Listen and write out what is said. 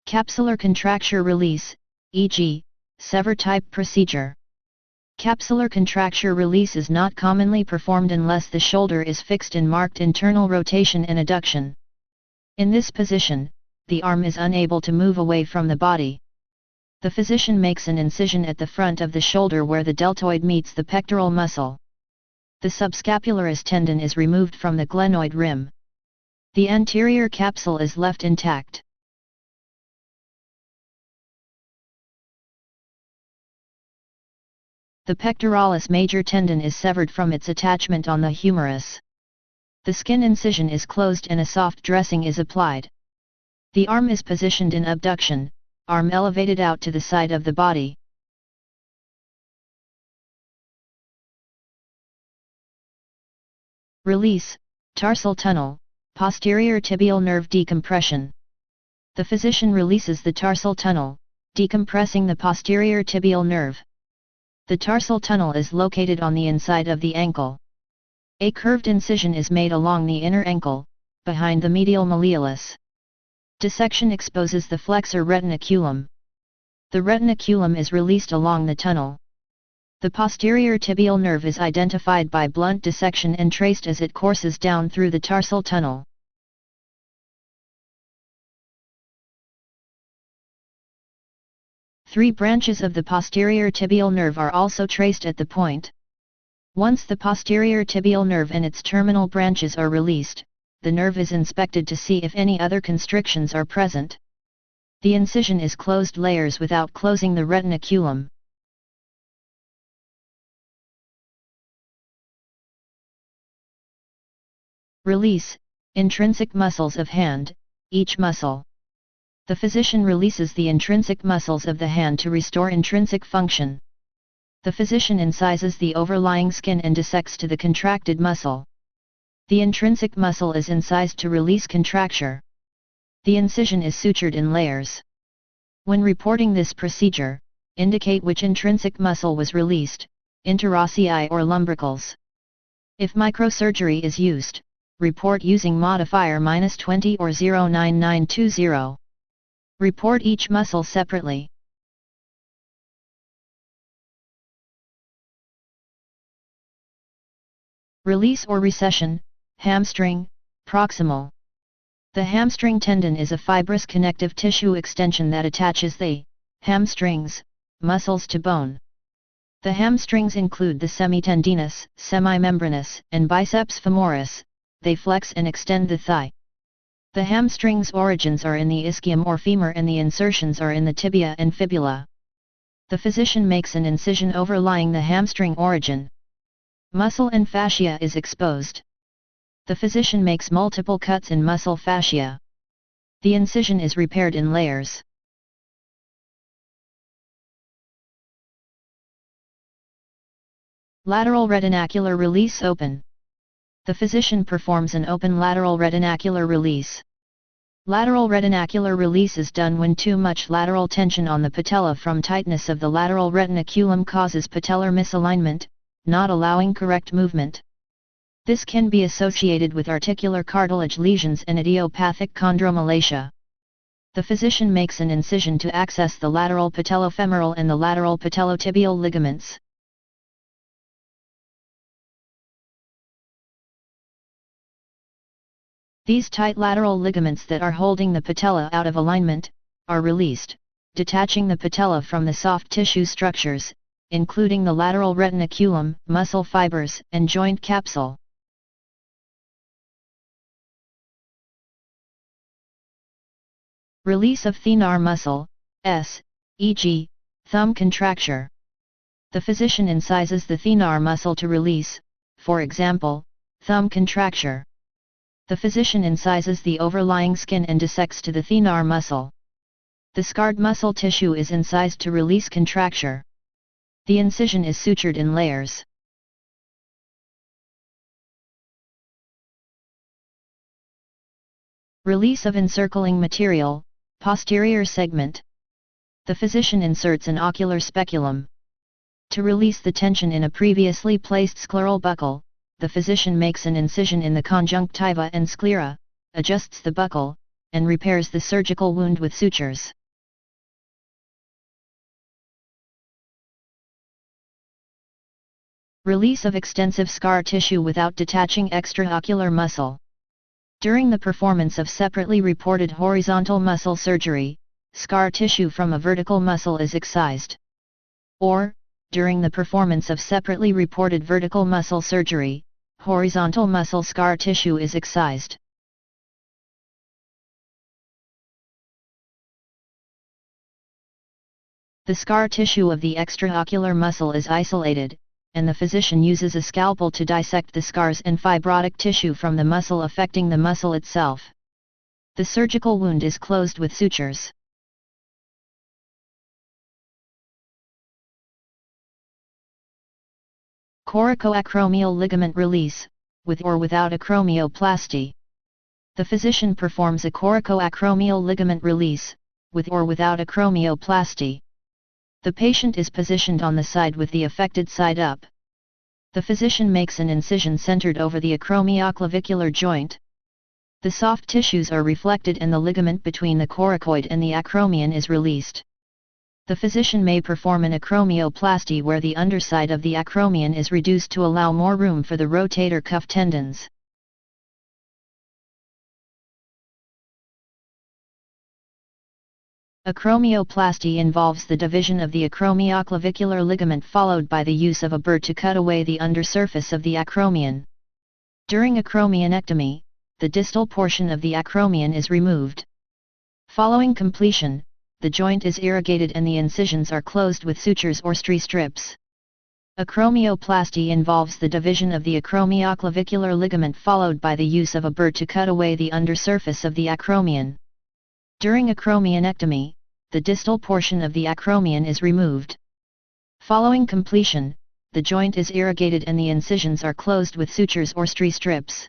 Capsular contracture release, e.g., sever type procedure. Capsular contracture release is not commonly performed unless the shoulder is fixed in marked internal rotation and adduction. In this position, the arm is unable to move away from the body. The physician makes an incision at the front of the shoulder where the deltoid meets the pectoral muscle. The subscapularis tendon is removed from the glenoid rim. The anterior capsule is left intact. The pectoralis major tendon is severed from its attachment on the humerus. The skin incision is closed and a soft dressing is applied. The arm is positioned in abduction, arm elevated out to the side of the body. Release, tarsal tunnel, posterior tibial nerve decompression. The physician releases the tarsal tunnel, decompressing the posterior tibial nerve. The tarsal tunnel is located on the inside of the ankle. A curved incision is made along the inner ankle, behind the medial malleolus. Dissection exposes the flexor retinaculum. The retinaculum is released along the tunnel. The posterior tibial nerve is identified by blunt dissection and traced as it courses down through the tarsal tunnel. Three branches of the posterior tibial nerve are also traced at the point. Once the posterior tibial nerve and its terminal branches are released, the nerve is inspected to see if any other constrictions are present. The incision is closed layers without closing the retinaculum. Release, intrinsic muscles of hand, each muscle. The physician releases the intrinsic muscles of the hand to restore intrinsic function. The physician incises the overlying skin and dissects to the contracted muscle. The intrinsic muscle is incised to release contracture. The incision is sutured in layers. When reporting this procedure, indicate which intrinsic muscle was released, interossei or lumbricals. If microsurgery is used, report using modifier -20 or 09920. Report each muscle separately. Release or recession, hamstring, proximal. The hamstring tendon is a fibrous connective tissue extension that attaches the hamstrings muscles to bone. The hamstrings include the semitendinous, semimembranous, and biceps femoris. They flex and extend the thigh. The hamstring's origins are in the ischium or femur and the insertions are in the tibia and fibula. The physician makes an incision overlying the hamstring origin. Muscle and fascia is exposed. The physician makes multiple cuts in muscle fascia. The incision is repaired in layers. Lateral retinacular release open. The physician performs an open lateral retinacular release. Lateral retinacular release is done when too much lateral tension on the patella from tightness of the lateral retinaculum causes patellar misalignment, not allowing correct movement. This can be associated with articular cartilage lesions and idiopathic chondromalacia. The physician makes an incision to access the lateral patellofemoral and the lateral patellotibial ligaments. These tight lateral ligaments that are holding the patella out of alignment, are released, detaching the patella from the soft tissue structures, including the lateral retinaculum, muscle fibers, and joint capsule. Release of thenar muscle, e.g., thumb contracture. The physician incises the thenar muscle to release, for example, thumb contracture. The physician incises the overlying skin and dissects to the thenar muscle. The scarred muscle tissue is incised to release contracture. The incision is sutured in layers. Release of encircling material, posterior segment. The physician inserts an ocular speculum. To release the tension in a previously placed scleral buckle, the physician makes an incision in the conjunctiva and sclera, adjusts the buckle, and repairs the surgical wound with sutures. Release of extensive scar tissue without detaching extraocular muscle. During the performance of separately reported horizontal muscle surgery, scar tissue from a vertical muscle is excised. Or, during the performance of separately reported vertical muscle surgery, horizontal muscle scar tissue is excised. The scar tissue of the extraocular muscle is isolated, and the physician uses a scalpel to dissect the scars and fibrotic tissue from the muscle affecting the muscle itself. The surgical wound is closed with sutures. Coracoacromial ligament release, with or without acromeoplasty. The physician performs a coracoacromial ligament release, with or without acromeoplasty. The patient is positioned on the side with the affected side up. The physician makes an incision centered over the acromioclavicular joint. The soft tissues are reflected and the ligament between the coracoid and the acromion is released. The physician may perform an acromeoplasty where the underside of the acromion is reduced to allow more room for the rotator cuff tendons. Acromeoplasty involves the division of the acromioclavicular ligament followed by the use of a burr to cut away the undersurface of the acromion. During acromionectomy, the distal portion of the acromion is removed. Following completion, the joint is irrigated and the incisions are closed with sutures or strips. Acromeoplasty involves the division of the acromioclavicular ligament followed by the use of a burr to cut away the undersurface of the acromion. During acromionectomy, the distal portion of the acromion is removed. Following completion, the joint is irrigated and the incisions are closed with sutures or strips.